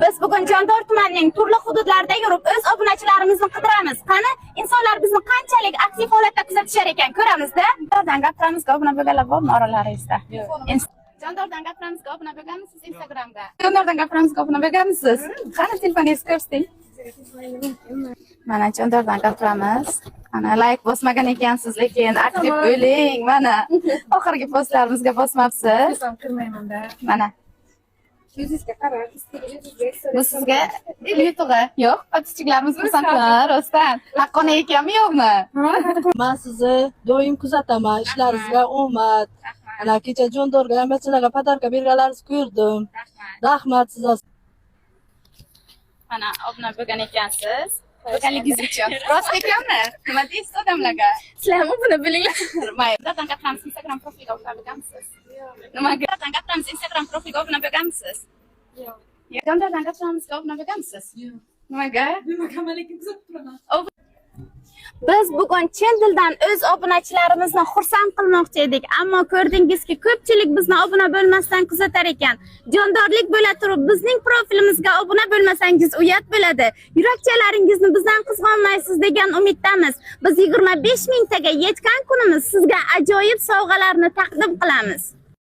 Biz bugun Jondor tumanining turli hududlarida yurib, o'z obunachilarimizni qidiramiz. Qani, insonlar bizni qanchalik aktiv holatda kuzatishar ekan ko'ramizda. Jondordan gapiramizga obuna bo'lganlar bormi oralaringizda? Jondordan gapiramizga obuna bo'lganmisiz Instagramga? Jondordan gapiramizga obuna bo'lganmisiz? Qani telefoningizni ko'rsating. Mana Jondordan gapiramiz. Ana like bosmagan ekansiz, lekin aktiv bo'ling. Mana oxirgi postlarimizga bosmabsiz. Kirmayman-da. Mana Yuzingizga qarab, bu sizga yutug'i yo'q, otichiklarimiz xursandlar, rostdan. Haqqona ekanmi yo'qmi? Men sizni doim kuzataman, ishlaringizga omad. Ana kecha Jondorga hammachilarga podarka berganlaringizni ko'rdim. Rahmat sizga. Mana obuna bo'lgan ekansiz. Bo'lganligingiz uchun. Rost ekanmi? Nima deysiz odamlarga? Sizlar buni bilinglar. Mayli. Jondordan gapiramiz, Instagram profiliga obuna bo'lganmisiz? Nimaga? Jondordan gapiramiz, Instagram profiliga obuna bo'lganmisiz? yo'q. Jondordan gapiramiz, obuna bo'lganmisiz? Yo'q. Nimaga? Nima lekin kuzatib turaman. Biz bugun chin dildan o'z obunachilarimizni xursand qilmoqchi edik, ammo ko'rdingizki, ko'pchilik bizni obuna bo'lmasdan kuzatar ekan. Jondorlik bo'la turib, bizning profilimizga obuna bo'lmasangiz uyat bo'ladi. Yurakchalaringizni bizdan qizg'onmaysiz degan umiddamiz. Biz 25 mingtaga yetgan kunimiz sizga ajoyib sovg'alarni taqdim qilamiz.